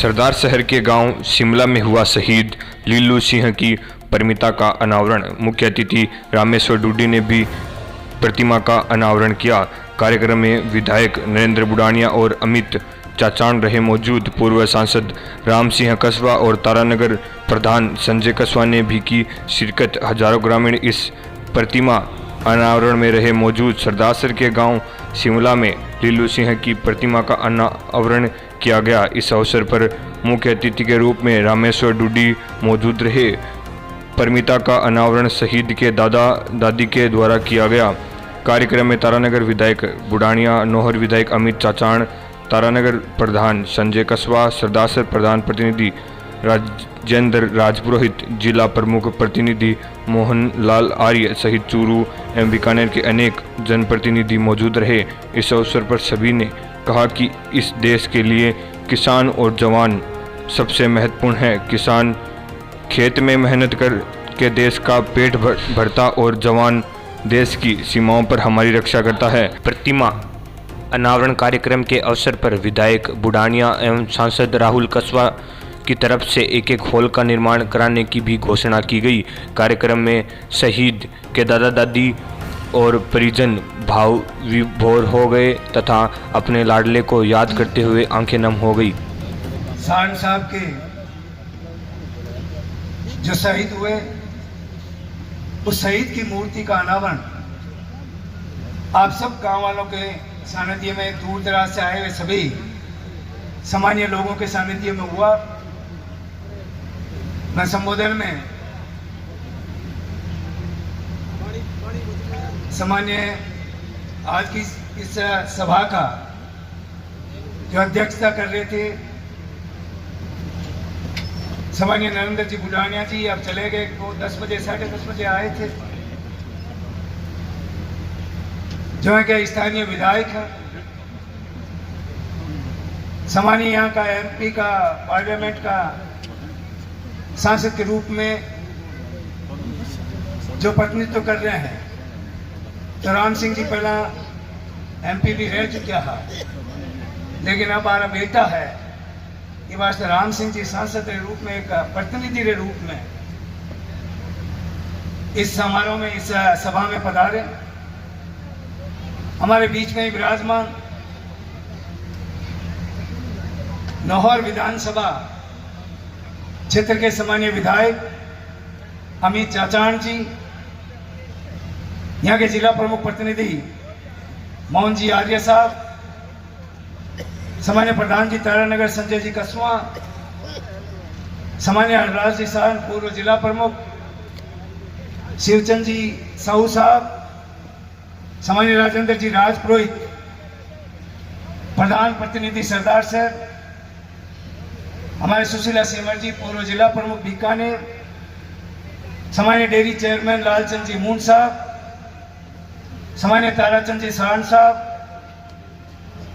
सरदार शहर के गांव शिमला में हुआ शहीद लीलू सिंह की प्रतिमा का अनावरण। मुख्य अतिथि रामेश्वर डूडी ने भी प्रतिमा का अनावरण किया। कार्यक्रम में विधायक नरेंद्र बुडानिया और अमित चाचान रहे मौजूद। पूर्व सांसद राम सिंह कस्बा और तारानगर प्रधान संजय कस्बा ने भी की शिरकत। हजारों ग्रामीण इस प्रतिमा अनावरण में रहे मौजूद। सरदार के गांव शिमला में लीलू सिंह की प्रतिमा का अनावरण किया गया। इस अवसर पर मुख्य अतिथि के रूप में रामेश्वर डूडी मौजूद रहे। प्रतिमा का अनावरण शहीद के दादा दादी के द्वारा किया गया। कार्यक्रम में तारानगर विधायक बुडानिया, नौहर विधायक अमित चाचान, तारानगर प्रधान संजय कस्बा, सरदार प्रधान प्रतिनिधि राजेंद्र राजपुरोहित, जिला प्रमुख प्रतिनिधि मोहन लाल आर्य सहित चूरू एवं बीकानेर के अनेक जनप्रतिनिधि मौजूद रहे। इस अवसर पर सभी ने कहा कि इस देश के लिए किसान और जवान सबसे महत्वपूर्ण है। किसान खेत में मेहनत कर के देश का पेट भरता और जवान देश की सीमाओं पर हमारी रक्षा करता है। प्रतिमा अनावरण कार्यक्रम के अवसर पर विधायक बुडानिया एवं सांसद राहुल कस्बा की तरफ से एक हॉल का निर्माण कराने की भी घोषणा की गई। कार्यक्रम में शहीद के दादा दादी और परिजन भाव विभोर हो गए तथा अपने लाडले को याद करते हुए आंखें नम हो गई। सान साहब के जो शहीद हुए, उस शहीद की मूर्ति का अनावरण आप सब गांव वालों के सानिध्य में, दूर दराज से आए हुए सभी सामान्य लोगों के सानिध्य में हुआ। मैं संबोधन में सामान्य आज की इस सभा का जो अध्यक्षता कर रहे थे सामान्य नरेंद्र जी बुडानिया जी, अब चले गए। वो 10 बजे 10:30 बजे आए थे। जो है कि स्थानीय विधायक है, सामान्य यहाँ का एमपी का पार्लियामेंट का सांसद के रूप में जो प्रतिनिधित्व कर रहे हैं। तो राम सिंह जी पहला एमपी भी रह चुका है, लेकिन अब हमारा बेटा है। ये वास्ते राम सिंह जी सांसद के रूप में, एक प्रतिनिधि के रूप में इस समारोह में, इस सभा में पधारे। हमारे बीच में विराजमान नौहर विधानसभा क्षेत्र के सामान्य विधायक अमित चाचान जी, यहाँ के जिला प्रमुख प्रतिनिधि मोहन जी आर्य साहब, सामान्य प्रधान जी तारानगर संजय जी कस्बा, सामान्य हरराज जी साहन पूर्व जिला प्रमुख, शिवचंद जी साहू साहब, सामान्य राजेंद्र जी राजपुरोहित, प्रधान प्रतिनिधि सरदार सर, हमारे सुशीला सेमर जी पूर्व जिला प्रमुख बीकानेर, सामान्य डेयरी चेयरमैन लालचंद जी मून साहब, सामान्य ताराचंद जी साहन साहब,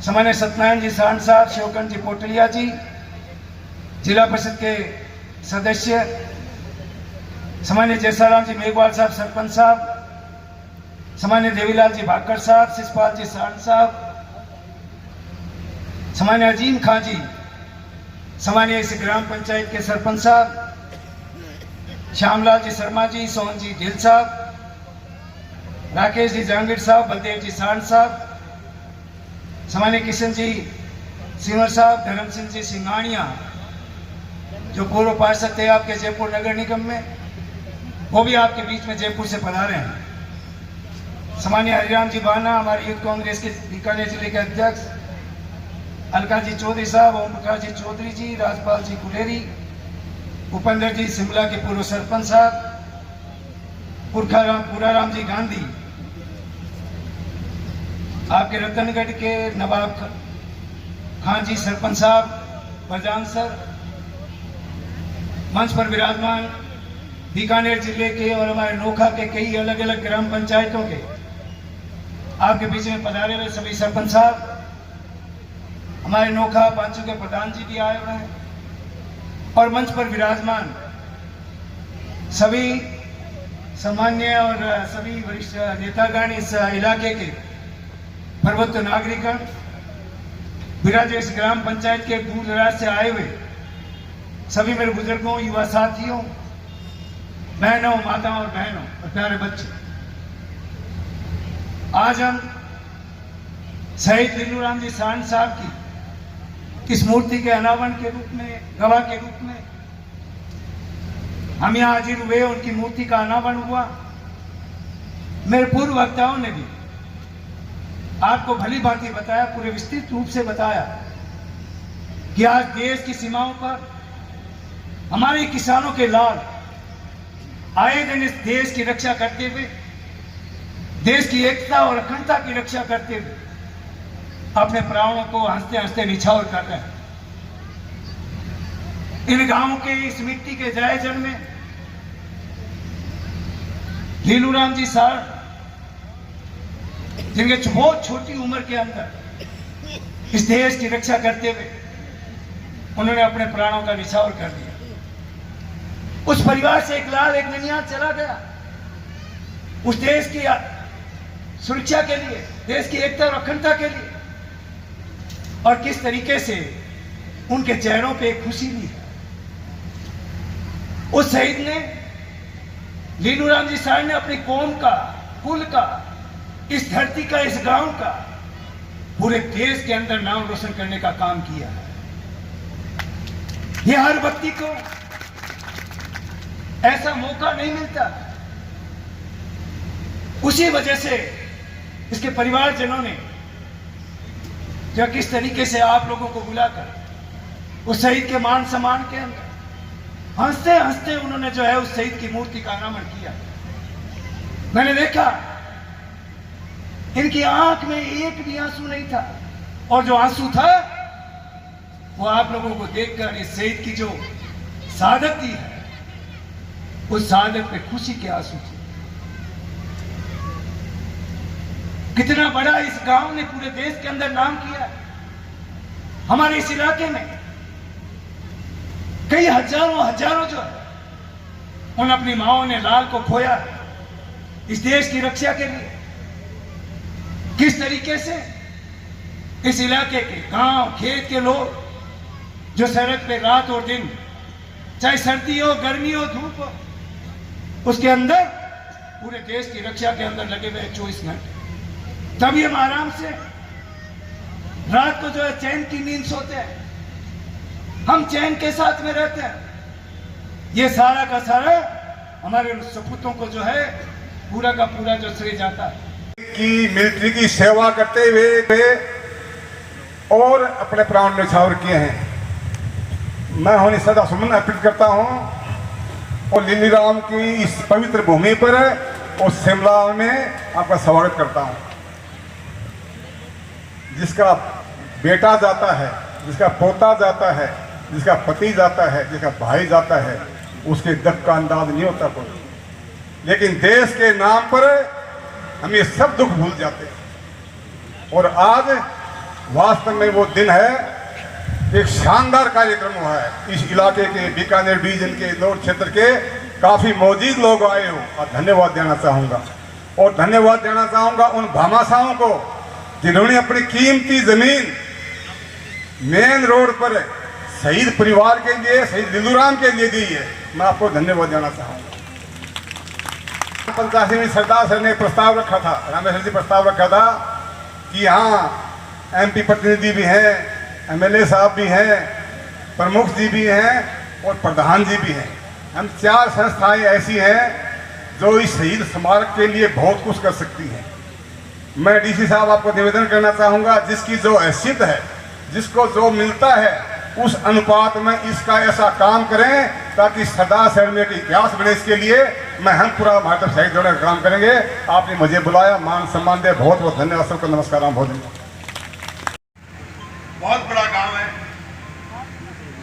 सामान्य सत्यनारायण जी साहन साहब, शिवकंठ जी पोटलिया जी, जिला परिषद के सदस्य, सामान्य जयसाराम जी मेघवाल साहब सरपंच साहब, सामान्य देवीलाल जी भाकर साहब, शिषपाल जी साहन साहब, सामान्य अजीम खां जी, सामान्य इस ग्राम पंचायत के सरपंच साहब, श्यामलाल जी शर्मा जी, सोहन जी ढिल साहब, राकेश जी जहांगीर साहब, बलदेव जी साहन साहब, सामान्य किशन जी सिंवर साहब, धर्म सिंह जी सिंघानिया जो पूर्व पार्षद थे आपके जयपुर नगर निगम में, वो भी आपके बीच में जयपुर से पधारे हैं। सामान्य हरिराम जी बाना, हमारे यूथ कांग्रेस के बीकानेर जिले के अध्यक्ष, अलका जी चौधरी साहब, ओम प्रकाश जी चौधरी जी, राजपाल जी कुलेरी, उपेंद्र जी शिमला के पूर्व सरपंच साहब, पुराराम जी गांधी, आपके रतनगढ़ के नवाब खान जी सरपंच साहब, बरजान सर, मंच पर विराजमान बीकानेर जिले के और हमारे नोखा के कई अलग अलग ग्राम पंचायतों के आपके बीच में पधारे हुए सभी सरपंच साहब, हमारे नोखा पांचों के प्रधान जी भी आए हुए हैं, और मंच पर विराजमान सभी सामान्य और सभी वरिष्ठ नेतागण, इस इलाके के प्रबुद्ध नागरिकगण, विराज इस ग्राम पंचायत के दूर दराज से आए हुए सभी मेरे बुजुर्गों, युवा साथियों, बहनों, माताओं और बहनों और प्यारे बच्चे, आज हम शहीद लीलूराम जी सारण साहब की इस मूर्ति के अनावरण के रूप में, गवाह के रूप में हम यहाँ हाजिर हुए। उनकी मूर्ति का अनावरण हुआ। मेरे पूर्व वक्ताओं ने भी आपको भली भांति बताया, पूरे विस्तृत रूप से बताया कि आज देश की सीमाओं पर हमारे किसानों के लाल आए दिन इस देश की रक्षा करते हुए, देश की एकता और अखंडता की रक्षा करते हुए अपने प्राणों को हंसते हंसते निछावर कर रहे हैं। इन गांवों के इस मिट्टी के जय जन में लीलूराम जी साहब, जिनके बहुत छोटी उम्र के अंदर इस देश की रक्षा करते हुए उन्होंने अपने प्राणों का निछावर कर दिया। उस परिवार से एक लाल, एक ननिहाल चला गया उस देश की सुरक्षा के लिए, देश की एकता और अखंडता के लिए, और किस तरीके से उनके चेहरों पे एक खुशी ली। उस शहीद ने, लीलूराम जी साहब ने अपनी कौम का, कुल का, इस धरती का, इस गांव का, पूरे देश के अंदर नाम रोशन करने का काम किया। यह हर व्यक्ति को ऐसा मौका नहीं मिलता। उसी वजह से इसके परिवारजनों ने जो किस तरीके से आप लोगों को बुलाकर उस शहीद के मान सम्मान के अंदर हंसते हंसते उन्होंने जो है उस शहीद की मूर्ति का अनावरण किया। मैंने देखा इनकी आंख में एक भी आंसू नहीं था, और जो आंसू था वो आप लोगों को देखकर इस शहीद की जो शहादत दी है, उस शहादत पे खुशी के आंसू थे। कितना बड़ा इस गांव ने पूरे देश के अंदर नाम किया। हमारे इस इलाके में कई हजारों जो है उन अपनी माओं ने लाल को खोया इस देश की रक्षा के लिए। किस तरीके से इस इलाके के गांव, खेत के लोग जो सड़क पे रात और दिन, चाहे सर्दी हो, गर्मी हो, धूप हो, उसके अंदर पूरे देश की रक्षा के अंदर लगे हुए 24 घंटे। तभी हम आराम से रात को जो है चैन की नींद सोते हैं, हम चैन के साथ में रहते हैं। ये सारा का सारा हमारे सपूतों को जो है पूरा का पूरा जो श्रेय जाता है कि मिलिट्री की सेवा करते हुए और अपने प्राण न्यौछावर किए हैं। मैं उन्हें सदा सुमन अर्पित करता हूं और लीलूराम की इस पवित्र भूमि पर और शिमला में आपका स्वागत करता हूं। जिसका बेटा जाता है, जिसका पोता जाता है, जिसका पति जाता है, जिसका भाई जाता है, उसके दुख का अंदाज नहीं होता कोई। लेकिन देश के नाम पर हम ये सब दुख भूल जाते हैं। और आज वास्तव में वो दिन है, एक शानदार कार्यक्रम हुआ है। इस इलाके के, बीकानेर डिवीजन के, इंदौर क्षेत्र के काफ़ी मौजूद लोग आए हो, और धन्यवाद देना चाहूँगा। और धन्यवाद देना चाहूँगा उन भामाशाहों को जिन्होंने अपनी कीमती ज़मीन मेन रोड पर शहीद परिवार के लिए, शहीद लीलूराम के लिए दी है। मैं आपको धन्यवाद देना चाहूँगा। 85 सरदार सर ने प्रस्ताव रखा था, रामेश्वर जी प्रस्ताव रखा था कि यहाँ MP प्रतिनिधि भी हैं, MLA साहब भी हैं, प्रमुख जी भी हैं और प्रधान जी भी हैं। हम 4 संस्थाएं ऐसी हैं जो इस शहीद स्मारक के लिए बहुत कुछ कर सकती हैं। मैं DC साहब आपको निवेदन करना चाहूँगा, जिसकी जो हैसियत है, जिसको जो मिलता है, उस अनुपात में इसका ऐसा काम करें ताकि सरदार शहर में एक इतिहास बने। इसके लिए मैं हम पूरा भारत शहीद जोड़ने का काम करेंगे। आपने मुझे बुलाया, मान सम्मान दे, बहुत बहुत धन्यवाद। सबको नमस्कार। बहुत बड़ा गांव है,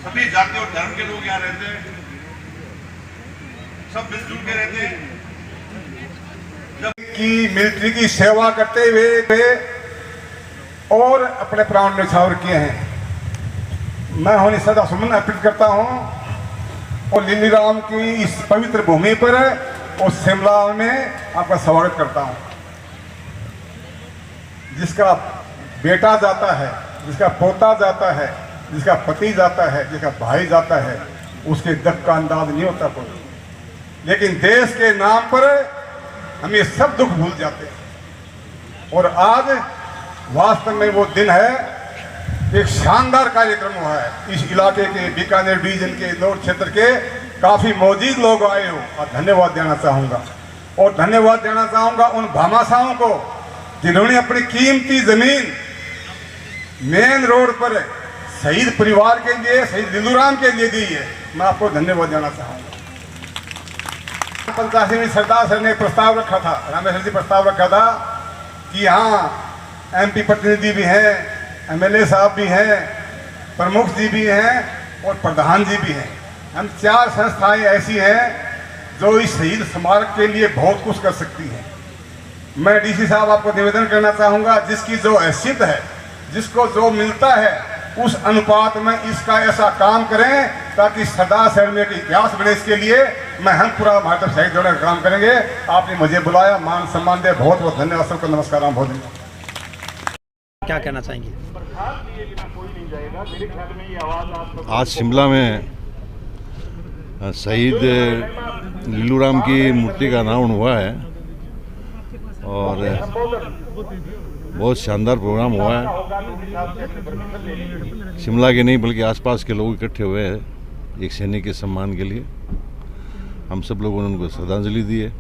सभी जाति और धर्म के लोग यहाँ रहते हैं, सब मिलजुल के रहते हैं। कि मिलिट्री की सेवा करते हुए और अपने प्राण न्यौछावर किए हैं। मैं उन्हें सदा सुमन अर्पित करता हूं और लीलूराम की इस पवित्र भूमि पर और शिमला में आपका स्वागत करता हूं। जिसका बेटा जाता है, जिसका पोता जाता है, जिसका पति जाता है, जिसका भाई जाता है, उसके दुख का अंदाज नहीं होता कोई, लेकिन देश के नाम पर हम ये सब दुख भूल जाते हैं। और आज वास्तव में वो दिन है, एक शानदार कार्यक्रम हुआ है। इस इलाके के बीकानेर डिवीजन के इंदौर क्षेत्र के काफ़ी मौजूद लोग आए हो और धन्यवाद देना चाहूँगा। और धन्यवाद देना चाहूँगा उन भामाशाहों को जिन्होंने अपनी कीमती ज़मीन मेन रोड पर शहीद परिवार के लिए, शहीद लिल्लूराम के लिए दी है। मैं आपको धन्यवाद देना चाहूँगा। 85वीं सरदार सर ने प्रस्ताव रखा था, रामेश्वर जी प्रस्ताव रखा था कि यहाँ MP प्रतिनिधि भी हैं, MLA साहब भी हैं, प्रमुख जी भी हैं और प्रधान जी भी हैं। हम 4 संस्थाएं ऐसी हैं जो इस शहीद स्मारक के लिए बहुत कुछ कर सकती हैं। मैं DC साहब आपको निवेदन करना चाहूँगा, जिसकी जो हैसियत है, जिसको जो मिलता है, उस अनुपात में इसका ऐसा काम करें ताकि सरदार शहर में एक इतिहास बने। इसके लिए मैं हम पूरा भारत शहीद जोड़ने का काम करेंगे। आपने मुझे बुलाया, मान सम्मान दे, बहुत बहुत धन्यवाद। सबको नमस्कार। बहुत क्या कहना चाहेंगे? आज शिमला में शहीद लिल्लूराम की मूर्ति का अनावरण हुआ है और बहुत शानदार प्रोग्राम हुआ है। शिमला के नहीं बल्कि आसपास के लोग इकट्ठे हुए हैं एक सैनिक के सम्मान के लिए। हम सब लोगों ने उनको श्रद्धांजलि दी है।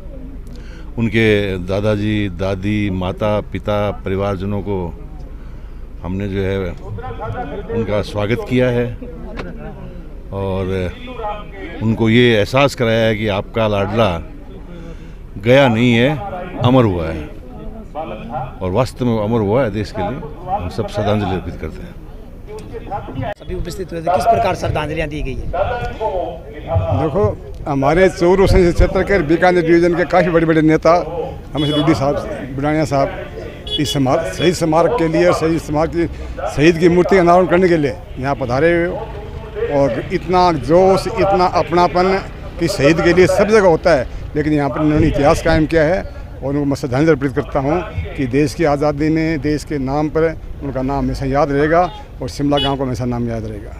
उनके दादाजी, दादी, माता, पिता, परिवारजनों को हमने जो है उनका स्वागत किया है और उनको ये एहसास कराया है कि आपका लाडला गया नहीं है, अमर हुआ है और वास्तव में अमर हुआ है देश के लिए। हम सब श्रद्धांजलि अर्पित करते हैं। सभी उपस्थित हुए थे, किस प्रकार श्रद्धांजलियाँ दी गई है? देखो, हमारे चौरू संसदीय क्षेत्र के बीकानेर डिवीजन के काफ़ी बड़े बड़े नेता, हमें डूडी साहब, बुढ़ानिया साहब, इस शहीद स्मारक के लिए, शहीद स्मारक की शहीद की मूर्ति का अनावरण करने के लिए यहाँ पधारे हुए। और इतना जोश, इतना अपनापन कि शहीद के लिए सब जगह होता है, लेकिन यहाँ पर उन्होंने इतिहास कायम किया है और उनको मैं श्रद्धांजलि अर्पित करता हूँ कि देश की आज़ादी में, देश के नाम पर उनका नाम हमेशा याद रहेगा और शिमला गांव को हमेशा नाम याद रहेगा।